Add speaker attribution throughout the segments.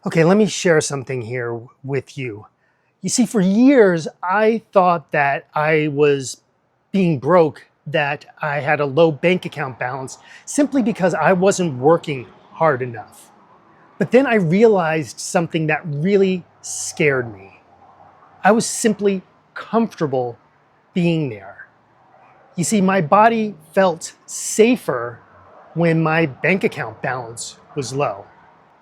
Speaker 1: Okay, let me share something here with you. You see, for years, I thought that I was being broke, that I had a low bank account balance simply because I wasn't working hard enough. But then I realized something that really scared me. I was simply comfortable being there. You see, my body felt safer when my bank account balance was low.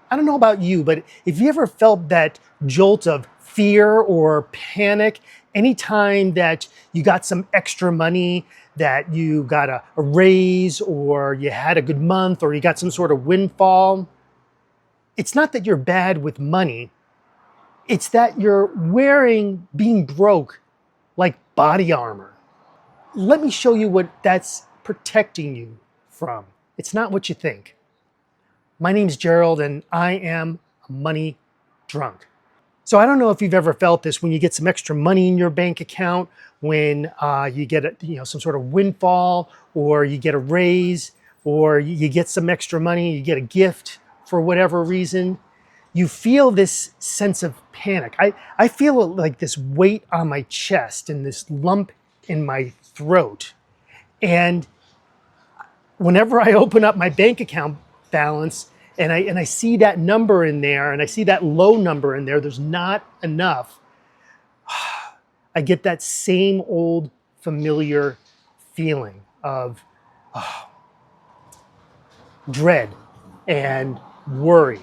Speaker 1: I don't know about you, but if you ever felt that jolt of fear or panic anytime that you got some extra money, that you got a raise, or you had a good month, or you got some sort of windfall, it's not that you're bad with money, it's that you're wearing being broke like body armor. Let me show you what that's protecting you from. It's not what you think. My name's Gerald, and I am a money drunk. So I don't know if you've ever felt this when you get some extra money in your bank account, when you get some sort of windfall, or you get a raise, or you get some extra money, you get a gift for whatever reason. You feel this sense of panic. I feel like this weight on my chest and this lump in my throat. And whenever I open up my bank account balance and I see that number in there and I see that low number in there, there's not enough, I get that same old familiar feeling of dread and worry.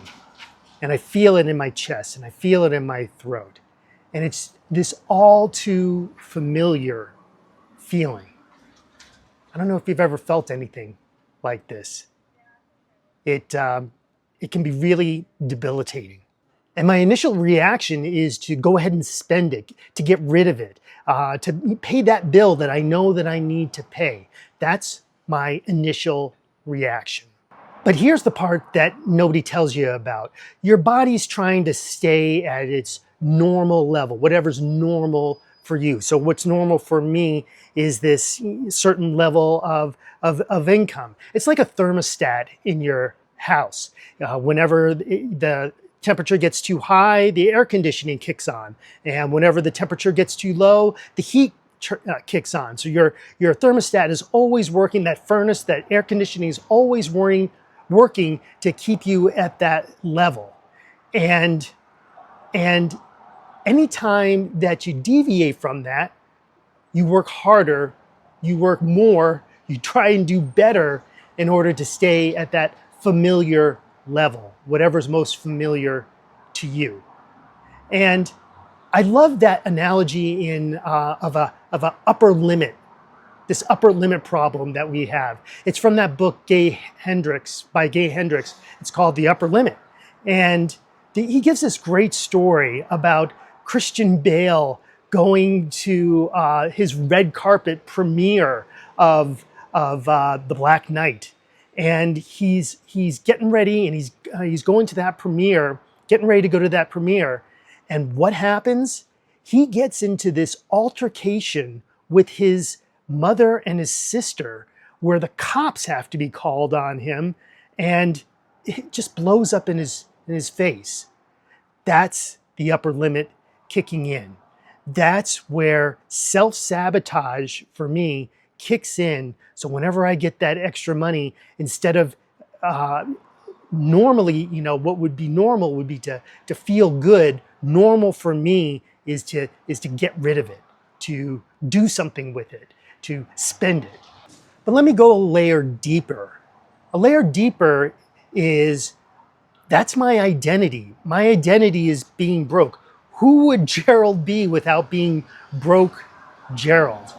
Speaker 1: And I feel it in my chest and I feel it in my throat. And it's this all too familiar feeling. I don't know if you've ever felt anything like this. It can be really debilitating. And my initial reaction is to go ahead and spend it, to get rid of it, to pay that bill that I know that I need to pay. That's my initial reaction. But here's the part that nobody tells you about. Your body's trying to stay at its normal level, whatever's normal for you. So what's normal for me is this certain level of income. It's like a thermostat in your house. Whenever the temperature gets too high, the air conditioning kicks on. And whenever the temperature gets too low, the heat kicks on. So your thermostat is always working, that furnace, that air conditioning is always working to keep you at that level. And anytime that you deviate from that, you work harder, you work more, you try and do better in order to stay at that familiar level, whatever's most familiar to you. And I love that analogy of a upper limit, this upper limit problem that we have. It's from that book by Gay Hendricks. It's called The Upper Limit. And he gives this great story about Christian Bale going to his red carpet premiere of The Black Knight. And he's getting ready, and he's going to that premiere, getting ready to go to that premiere. And what happens? He gets into this altercation with his mother and his sister, where the cops have to be called on him, and it just blows up in his face. That's the upper limit kicking in. That's where self-sabotage for me kicks in. So whenever I get that extra money, instead of normally, what would be normal would be to feel good. Normal for me is to get rid of it, to do something with it, to spend it. But let me go a layer deeper. A layer deeper is, that's my identity. My identity is being broke. Who would Gerald be without being broke Gerald?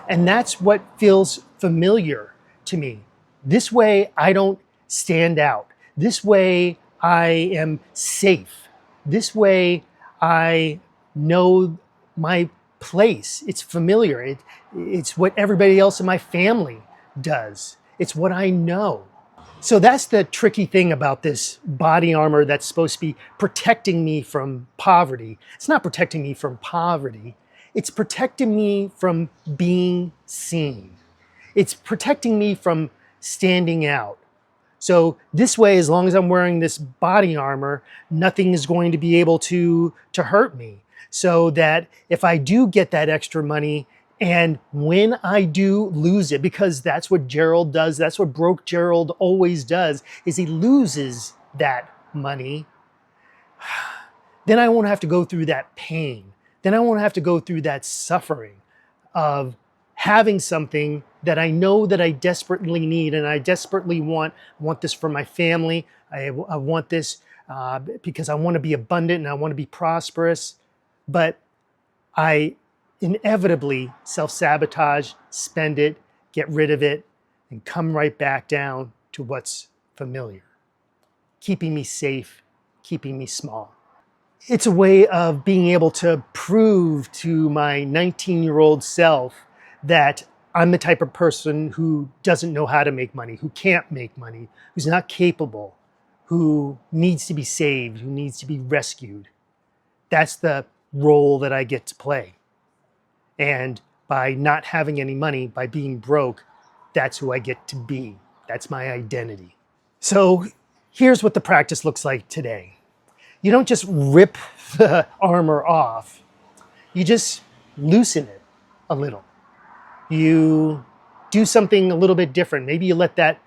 Speaker 1: And that's what feels familiar to me. This way I don't stand out. This way I am safe. This way I know my place. It's familiar. It's what everybody else in my family does. It's what I know. So that's the tricky thing about this body armor that's supposed to be protecting me from poverty. It's not protecting me from poverty. It's protecting me from being seen. It's protecting me from standing out. So this way, as long as I'm wearing this body armor, nothing is going to be able to hurt me. So that if I do get that extra money, and when I do lose it, because that's what Gerald does, that's what broke Gerald always does, is he loses that money, then I won't have to go through that pain. Then I won't have to go through that suffering of having something that I know that I desperately need and I desperately want. I want this for my family. I want this because I want to be abundant and I want to be prosperous. But I inevitably self-sabotage, spend it, get rid of it, and come right back down to what's familiar, keeping me safe, keeping me small. It's a way of being able to prove to my 19-year-old self that I'm the type of person who doesn't know how to make money, who can't make money, who's not capable, who needs to be saved, who needs to be rescued. That's the role that I get to play. And by not having any money, by being broke, that's who I get to be. That's my identity. So here's what the practice looks like today. You don't just rip the armor off. You just loosen it a little. You do something a little bit different. Maybe you let that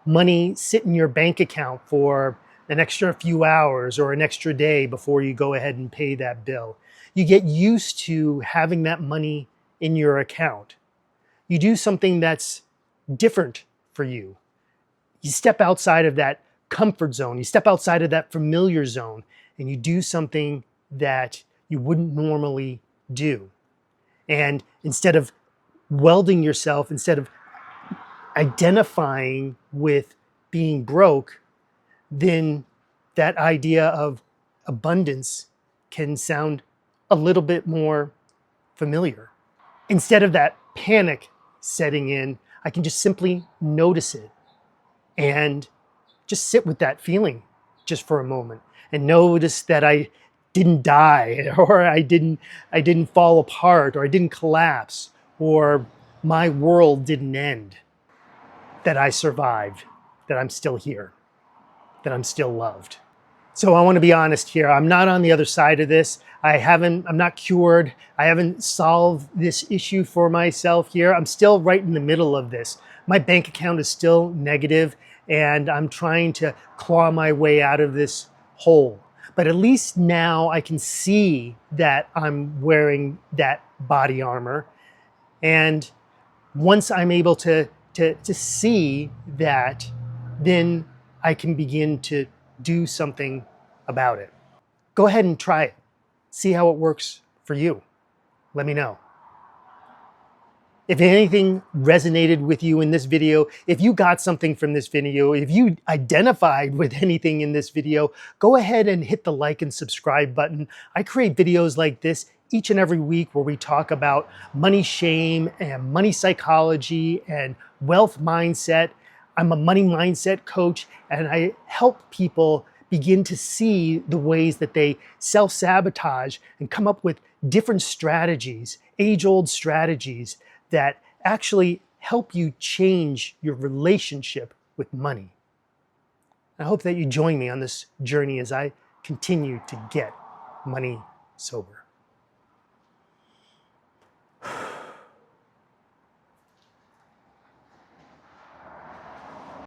Speaker 1: money sit in your bank account for an extra few hours or an extra day before you go ahead and pay that bill. You get used to having that money in your account. You do something that's different for you. You step outside of that comfort zone. You step outside of that familiar zone and you do something that you wouldn't normally do. And instead of welding yourself, instead of identifying with being broke, then that idea of abundance can sound a little bit more familiar. Instead of that panic setting in, I can just simply notice it and just sit with that feeling just for a moment and notice that I didn't die or I didn't fall apart or I didn't collapse or my world didn't end, that I survived, that I'm still here, that I'm still loved. So I want to be honest here. I'm not on the other side of this. I'm not cured. I haven't solved this issue for myself here. I'm still right in the middle of this. My bank account is still negative and I'm trying to claw my way out of this hole. But at least now I can see that I'm wearing that body armor. And once I'm able to see that, then I can begin to do something about it. Go ahead and try it. See how it works for you. Let me know. If anything resonated with you in this video, if you got something from this video, if you identified with anything in this video, go ahead and hit the like and subscribe button. I create videos like this each and every week where we talk about money shame and money psychology and wealth mindset. I'm a money mindset coach and I help people begin to see the ways that they self-sabotage and come up with different strategies, age-old strategies that actually help you change your relationship with money. I hope that you join me on this journey as I continue to get money sober.